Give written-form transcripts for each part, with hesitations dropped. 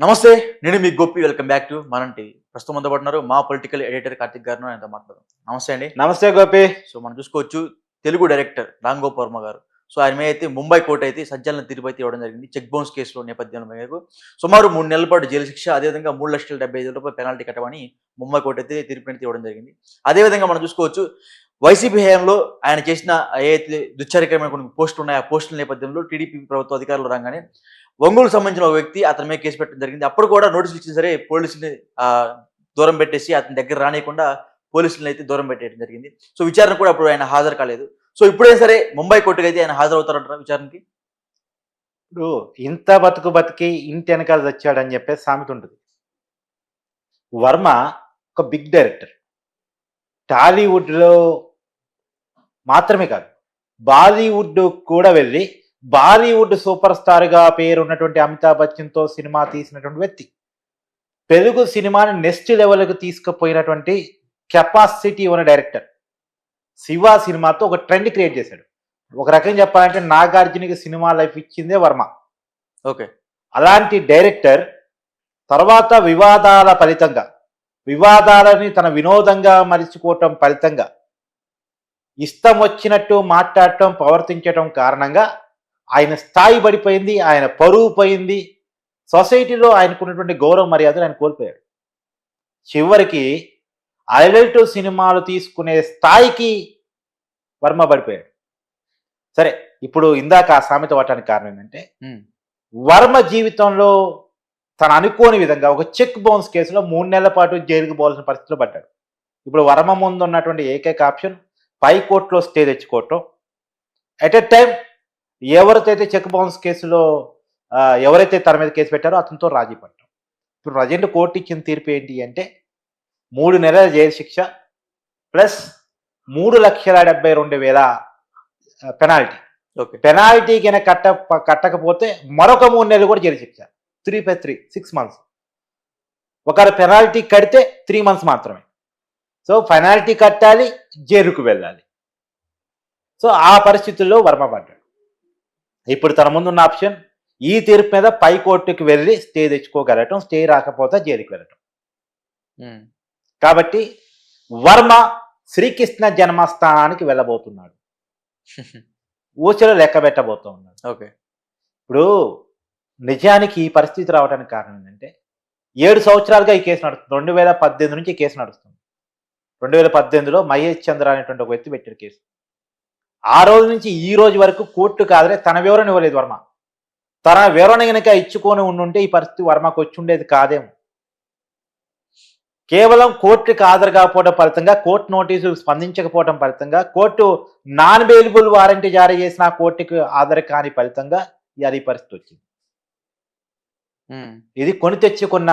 నమస్తే. నేను మీ Gopi. Welcome back to మనం టీవీ. ప్రస్తుతం అందుబాటున్నారు మా పొలిటికల్ ఎడిటర్ కార్తిక్ గారు ఆయనతో మాట్లాడదాం. నమస్తే అండి. నమస్తే గోపి. సో మనం చూసుకోవచ్చు తెలుగు డైరెక్టర్ రామ్ గోపాల్ వర్మ గారు. సో ఆయన మీద అయితే ముంబై కోర్టు అయితే సంచలన తీర్పు అయితే ఇవ్వడం జరిగింది. చెక్ బౌన్స్ కేసులో నేపథ్యంలో మేరకు సుమారు 3 నెలల పాటు జైలు శిక్ష, అదేవిధంగా రూ. 3,75,000 పెనాల్టీ కట్టమని ముంబై కోర్టు అయితే తీర్పు అయితే ఇవ్వడం జరిగింది. అదేవిధంగా మనం చూసుకోవచ్చు వైసీపీ హయాంలో ఆయన చేసిన ఏదైతే దుశ్చరిత్రమైన కొన్ని పోస్టులు ఉన్నాయో ఆ పోస్టుల నేపథ్యంలో టీడీపీ ప్రభుత్వ అధికారులు రాగానే ఒంగోలుకు సంబంధించిన ఒక వ్యక్తి అతని మీద కేసు పెట్టడం జరిగింది. అప్పుడు కూడా నోటీసులు ఇచ్చినా సరే పోలీసుల్ని దూరం పెట్టేసి అతని దగ్గర రానియకుండా పోలీసులను అయితే దూరం పెట్టేయడం జరిగింది. సో విచారణ కూడా అప్పుడు ఆయన హాజరు కాలేదు. సో ఇప్పుడైనా సరే ముంబై కోర్టుకి అయితే ఆయన హాజరవుతారంటారా విచారణకి? ఇప్పుడు ఇంత బతుకు బతికి ఇంటి వెనకాల తెచ్చాడని చెప్పేసి సామెత ఉంటుంది. వర్మ ఒక బిగ్ డైరెక్టర్. టాలీవుడ్లో మాత్రమే కాదు, బాలీవుడ్ కూడా వెళ్ళి బాలీవుడ్ సూపర్ స్టార్గా పేరున్నటువంటి అమితాబ్ బచ్చన్తో సినిమా తీసినటువంటి వ్యక్తి. తెలుగు సినిమాని నెక్స్ట్ లెవెల్కి తీసుకుపోయినటువంటి కెపాసిటీ ఉన్న డైరెక్టర్. శివ సినిమాతో ఒక ట్రెండ్ క్రియేట్ చేశాడు. ఒక రకంగా చెప్పాలంటే నాగార్జునకి సినిమా లైఫ్ ఇచ్చిందే వర్మ. ఓకే. అలాంటి డైరెక్టర్ తర్వాత వివాదాల ఫలితంగా, వివాదాలని తన వినోదంగా మరిచిపోవటం ఫలితంగా ఇష్టం వచ్చినట్టు మాట్లాడటం, ప్రవర్తించటం కారణంగా ఆయన స్థాయి పడిపోయింది, ఆయన పరువు పోయింది, సొసైటీలో ఆయనకున్నటువంటి గౌరవ మర్యాదలు ఆయన కోల్పోయాడు. చివరికి హైలైట్ సినిమాలు తీసుకునే స్థాయికి వర్మ పడిపోయాడు. సరే, ఇప్పుడు ఇందాక ఆ సామెత పట్టడానికి కారణం ఏంటంటే వర్మ జీవితంలో తను అనుకోని విధంగా ఒక చెక్ బౌన్స్ కేసులో 3 నెలల పాటు జైలుకు పోవాల్సిన పరిస్థితిలో పడ్డాడు. ఇప్పుడు వర్మ ముందు ఉన్నటువంటి ఏకైక ఆప్షన్ హైకోర్టులో స్టే తెచ్చుకోవటం. ఎట్ ఎ టైం ఎవరైతే చెక్ బౌన్స్ కేసులో ఎవరైతే తన మీద కేసు పెట్టారో అతనితో రాజీ పడటం. ఇప్పుడు ప్రజెంట్ కోర్టు ఇచ్చిన తీర్పు ఏంటి అంటే 3 నెలల జైలు శిక్ష ప్లస్ 3,72,000 పెనాల్టీ. ఓకే. పెనాల్టీ కనుక కట్టకపోతే మరొక 3 నెలలు కూడా జైలు శిక్ష. 3+3 6 months. ఒకవేళ పెనాల్టీ కడితే 3 months మాత్రమే. సో పెనాల్టీ కట్టాలి, జైలుకు వెళ్ళాలి. సో ఆ పరిస్థితుల్లో వర్మ పడ్డాడు. ఇప్పుడు తన ముందున్న ఆప్షన్ ఈ తీర్పు మీద పై కోర్టుకి వెళ్ళి స్టే తెచ్చుకోగలటం, స్టే రాకపోతే జైలుకి వెళ్ళటం. కాబట్టి వర్మ శ్రీకృష్ణ జన్మస్థానానికి వెళ్ళబోతున్నాడు. ఊచలో లెక్క పెట్టబోతూ ఉన్నాడు. ఓకే. ఇప్పుడు నిజానికి ఈ పరిస్థితి రావడానికి కారణం ఏంటంటే 7 సంవత్సరాలుగా ఈ కేసు నడుస్తుంది. 2018 నుంచి ఈ కేసు నడుస్తుంది. 2018లో మహేష్ చంద్ర అనేటువంటి ఒక వ్యక్తి పెట్టిన కేసు. ఆ రోజు నుంచి ఈ రోజు వరకు కోర్టు కాదనే తన వివరణ ఇవ్వలేదు వర్మ. తన వివరణ కనుక ఇచ్చుకొని ఉండుంటే ఈ పరిస్థితి వర్మకు వచ్చి ఉండేది కాదేమో. కేవలం కోర్టుకి హాజరు కాకపోవడం ఫలితంగా, కోర్టు నోటీసులు స్పందించకపోవడం ఫలితంగా, కోర్టు నాన్ బెయిలబుల్ వారెంట్ జారీ చేసిన కోర్టుకి హాజరు కాని ఫలితంగా ఈ పరిస్థితి వచ్చింది. ఇది కొని తెచ్చుకున్న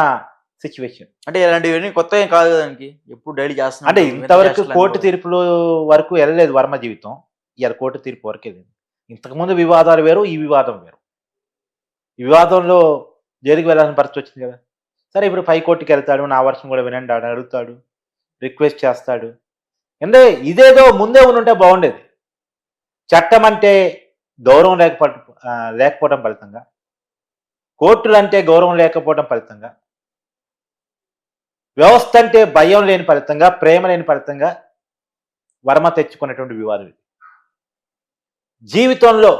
సిచ్యువేషన్. అంటే ఇలాంటివన్నీ కొత్త ఏం కాదు దానికి, ఎప్పుడు డైలీ చేస్తున్నా. అంటే ఇంతవరకు కోర్టు తీర్పుల వరకు వెళ్ళలేదు వర్మ జీవితం. ఇవాళ కోర్టు తీర్పు వరకు వెళ్ళింది. ఇంతకుముందు వివాదాలు వేరు, ఈ వివాదం వేరు. ఈ వివాదంలో జైలుకి వెళ్ళాల్సిన పరిస్థితి వచ్చింది కదా. సరే, ఇప్పుడు పై కోర్టుకి వెళ్తాడు, నా వర్షం కూడా వినండి అని అడుగుతాడు, రిక్వెస్ట్ చేస్తాడు. అంటే ఇదేదో ముందే ఉంటే బాగుండేది. చట్టం అంటే గౌరవం లేకపోవడం ఫలితంగా, కోర్టులు అంటే గౌరవం లేకపోవడం ఫలితంగా, వ్యవస్థ అంటే భయం లేని ఫలితంగా, ప్రేమ లేని ఫలితంగా వర్మ తెచ్చుకున్నటువంటి వివాదం ఇది. జీవితంలో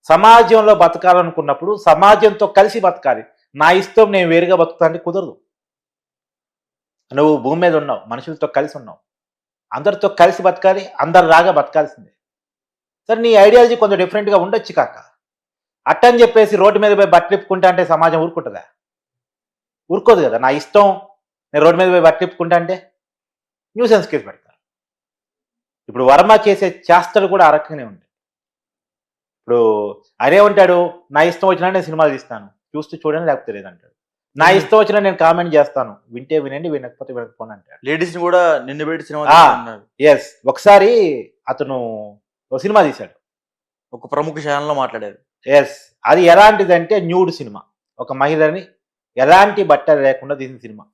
సమాజంలో బతకాలనుకున్నప్పుడు సమాజంతో కలిసి బతకాలి. నా ఇష్టం నేను వేరుగా బతుకుతానంటే కుదరదు. నువ్వు భూమి మీద ఉన్నావు, మనుషులతో కలిసి ఉన్నావు, అందరితో కలిసి బతకాలి, అందరిలాగా బతకాల్సిందే. సరే, నీ ఐడియాలజీ కొంచెం డిఫరెంట్గా ఉండొచ్చు కాక, అట్టని చెప్పేసి రోడ్డు మీద పోయి బట్టలిప్పుకుంటా అంటే సమాజం ఊరుకుంటుందా? ఊరుకోదు కదా. నా ఇష్టం నేను రోడ్డు మీద పోయి బట్టలిప్పుకుంటా అంటే న్యూసెన్స్ కేసు పెడతాను. ఇప్పుడు వర్మ చేసే చేష్టలు కూడా ఆ రకంగానే ఉంటాయి. ఇప్పుడు అదే ఉంటాడు, నా ఇష్టం వచ్చినా నేను సినిమాలు తీస్తాను, చూస్తూ చూడండి లేకపోతే లేదంటాడు. నా ఇష్టం వచ్చినా నేను కామెంట్ చేస్తాను, వింటే వినండి, వినకపోతే వినకపోని అంటాడు. లేడీస్ ని కూడా నిన్ను పెట్టి సినిమా. ఎస్, ఒకసారి అతను ఒక సినిమా తీశాడు, ఒక ప్రముఖ ఛానల్లో మాట్లాడారు. ఎస్, అది ఎలాంటిదంటే న్యూడ్ సినిమా. ఒక మహిళని ఎలాంటి బట్టలు లేకుండా తీసిన సినిమా.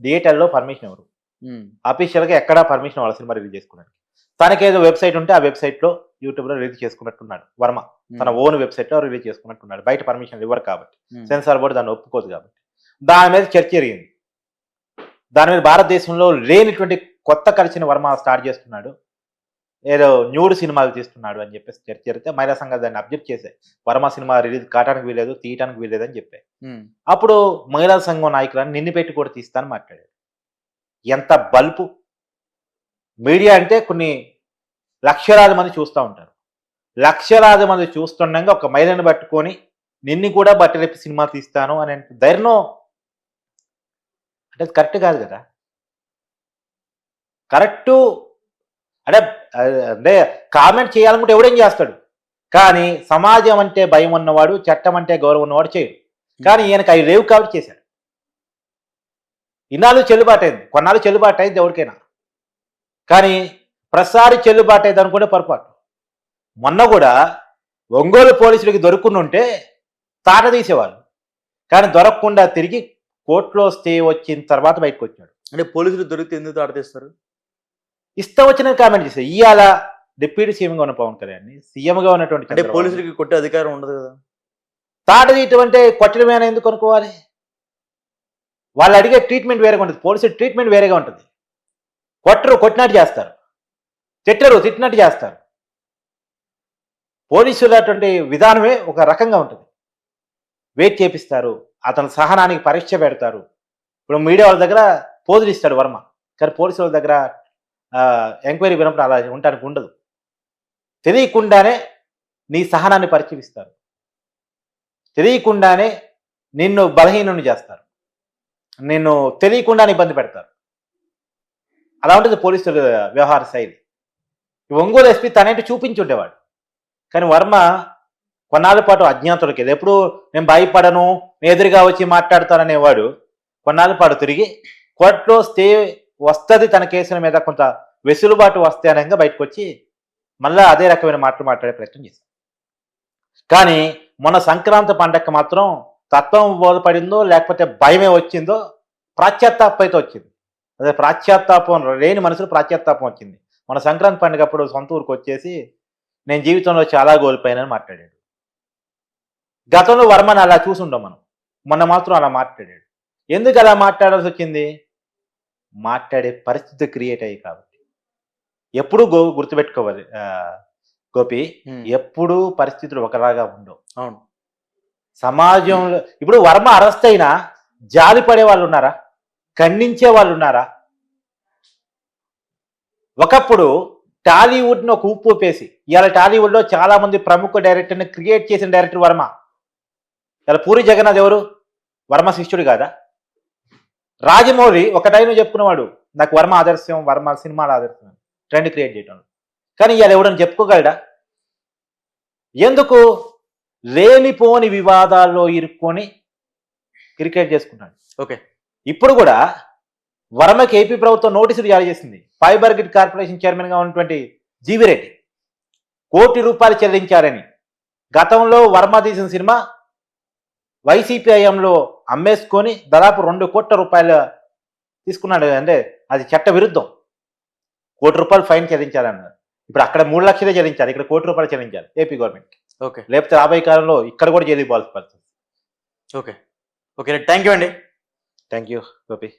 థియేటర్లో పర్మిషన్ ఎవరు, అఫీషియల్గా ఎక్కడా పర్మిషన్ వాళ్ళ సినిమా రిలీజ్ చేసుకున్నాడు. తనకేదో వెబ్సైట్ ఉంటే ఆ వెబ్సైట్లో యూట్యూబ్లో రిలీజ్ చేసుకున్నట్టున్నాడు వర్మ. తన ఓన్ వెబ్సైట్లో రిలీజ్ చేసుకున్నట్టున్నాడు. బయట పర్మిషన్ ఇవ్వరు కాబట్టి, సెన్సార్ బోర్డు దాన్ని ఒప్పుకోదు కాబట్టి. దాని మీద చర్చ జరిగింది. దాని మీద భారతదేశంలో లేనిటువంటి కొత్త కలిసిన వర్మ స్టార్ట్ చేస్తున్నాడు, ఏదో న్యూడ్ సినిమాలు తీస్తున్నాడు అని చెప్పేసి చర్చ జరిగితే మహిళా సంఘాలు దాన్ని అబ్జెక్ట్ చేశాయి. వర్మ సినిమా రిలీజ్ కావడానికి వీలేదు, తీయడానికి వీలేదు అని చెప్పాయి. అప్పుడు మహిళా సంఘం నాయకులను నిన్ను పెట్టి కూడా తీస్తాను మాట్లాడాడు. ఎంత బల్పు! మీడియా అంటే కొన్ని లక్షలాది మంది చూస్తూ ఉంటారు. లక్షలాది మంది చూస్తుండగా ఒక మహిళను పట్టుకొని నిన్ను కూడా బట్టలేపి సినిమా తీస్తాను అనే ధైర్యం అంటే కరెక్ట్ కాదు కదా. కరెక్టు అంటే అంటే కామెంట్ చేయాలనుకుంటే ఎవడేం చేస్తాడు, కానీ సమాజం అంటే భయం ఉన్నవాడు, చట్టం అంటే గౌరవం ఉన్నవాడు చేయడు. కానీ ఈయనకు అవి లేవు కాబట్టి చేశాడు. ఇన్నాళ్ళు చెల్లుబాటు అయింది, కొన్నాళ్ళు చెల్లుబాటు అయింది ఎవరికైనా, కానీ ప్రతిసారి చెల్లుబాటు అయింది అనుకుంటే పొరపాటు. మొన్న కూడా ఒంగోలు పోలీసులకి దొరుకుతుంటే తాట తీసేవాళ్ళు, కానీ దొరకకుండా తిరిగి కోర్టులో స్టే వచ్చిన తర్వాత బయటకు వచ్చాడు. అంటే పోలీసులు దొరికితే ఎందుకు తాడతీస్తారు? ఇష్టం వచ్చిన కామెంట్ చేశారు. ఇవాళ డిప్యూటీ సీఎంగా ఉన్న పవన్ కళ్యాణ్ సీఎంగా ఉన్నటువంటి అంటే పోలీసులకి కొట్టే అధికారం ఉండదు కదా. తాట తీయటం అంటే కొట్టడమేనా ఎందుకు అనుకోవాలి? వాళ్ళు అడిగే ట్రీట్మెంట్ వేరేగా ఉంటుంది, పోలీసుల ట్రీట్మెంట్ వేరేగా ఉంటుంది. కొట్టరు, కొట్టినట్టు చేస్తారు, తిట్టరు, తిట్టినట్టు చేస్తారు. పోలీసులు అటువంటి విధానమే ఒక రకంగా ఉంటుంది. వెయిట్ చేపిస్తారు, అతని సహనానికి పరీక్ష పెడతారు. ఇప్పుడు మీడియా వాళ్ళ దగ్గర పోజులు ఇస్తాడు వర్మ, కానీ పోలీసుల వాళ్ళ దగ్గర ఎంక్వైరీ వినప్పుడు అలా ఉండడానికి ఉండదు. తెలియకుండానే నీ సహనాన్ని పరిశీలిస్తారు, తెలియకుండానే నిన్ను బలహీనుని చేస్తారు, నిన్ను తెలియకుండానే ఇబ్బంది పెడతారు. అలా ఉంటుంది పోలీసుల వ్యవహార శైలి. ఒంగోలు ఎస్పీ తనేంటి చూపించి ఉండేవాడు, కానీ వర్మ కొన్నాళ్ళ పాటు అజ్ఞాతులకి ఎప్పుడు నేను భయపడను, నేను ఎదురుగా వచ్చి మాట్లాడతాననేవాడు కొన్నాళ్ళ పాటు తిరిగి కోర్టులో స్టే వస్తుంది, తన కేసుల మీద కొంత వెసులుబాటు వస్తే అనగా బయటకు వచ్చి మళ్ళీ అదే రకమైన మాటలు మాట్లాడే ప్రయత్నం చేశారు. కానీ మొన్న సంక్రాంతి పండగకి మాత్రం తత్వం బోధపడిందో లేకపోతే భయమే వచ్చిందో, ప్రాశ్చాత్తాపం అయితే వచ్చింది. అదే ప్రాశ్చాత్తాపం లేని మనసులో ప్రాశ్చాత్తాపం వచ్చింది. మన సంక్రాంతి పండుగ అప్పుడు సొంత ఊరికి వచ్చేసి నేను జీవితంలో చాలా కోల్పోయానని మాట్లాడాడు. గతంలో వర్మని అలా చూసుండం మనం, మొన్న మాత్రం అలా మాట్లాడాడు. ఎందుకు అలా మాట్లాడాల్సి వచ్చింది? మాట్లాడే పరిస్థితి క్రియేట్ అయ్యి కాబట్టి. ఎప్పుడు గుర్తుపెట్టుకోవాలి గోపి, ఎప్పుడు పరిస్థితులు ఒకలాగా ఉండవు. అవును, సమాజంలో ఇప్పుడు వర్మ అరెస్ట్ అయినా జాలి పడే వాళ్ళు ఉన్నారా? ఖండించే వాళ్ళు ఉన్నారా? ఒకప్పుడు టాలీవుడ్ను ఒక ఉప్పు ఊపేసి ఇవాళ టాలీవుడ్లో చాలా మంది ప్రముఖ డైరెక్టర్ని క్రియేట్ చేసిన డైరెక్టర్ వర్మ. ఇలా పూరి జగన్నాథ్ ఎవరు? వర్మ శిష్యుడు కాదా? రాజమౌళి ఒక టైంలో చెప్పుకునేవాడు నాకు వర్మ ఆదర్శం, వర్మ సినిమాల ఆదర్శం, ట్రెండ్ క్రియేట్ చేయడం. కానీ ఇవాళ ఎవడని చెప్పుకోగలడా? ఎందుకు? లేనిపోని వివాదాల్లో ఇరుక్కొని క్రికెట్ చేసుకున్నాడు. ఓకే, ఇప్పుడు కూడా వర్మకి ఏపీ ప్రభుత్వం నోటీసులు జారీ చేసింది. ఫైబర్ గ్రిడ్ కార్పొరేషన్ చైర్మన్గా ఉన్నటువంటి జీవిరెడ్డి ₹1 కోటి చెల్లించారని. గతంలో వర్మ తీసిన సినిమా వైసీపీ హయాంలో అమ్మేసుకొని దాదాపు ₹2 కోట్ల తీసుకున్నాడు. అంటే అది చట్ట విరుద్ధం. ₹1 కోటి ఫైన్ చెల్లించాలన్నారు. ఇప్పుడు అక్కడ 3 లక్షలే చెల్లించాలి, ఇక్కడ ₹1 కోటి చెల్లించాలి ఏపీ గవర్నమెంట్. ఓకే, లేకపోతే రాబోయే కాలంలో ఇక్కడ కూడా జైలు పోవాల్సి పడుతుంది. ఓకే, ఓకే, థ్యాంక్ యూ అండి. Thank you Gopi.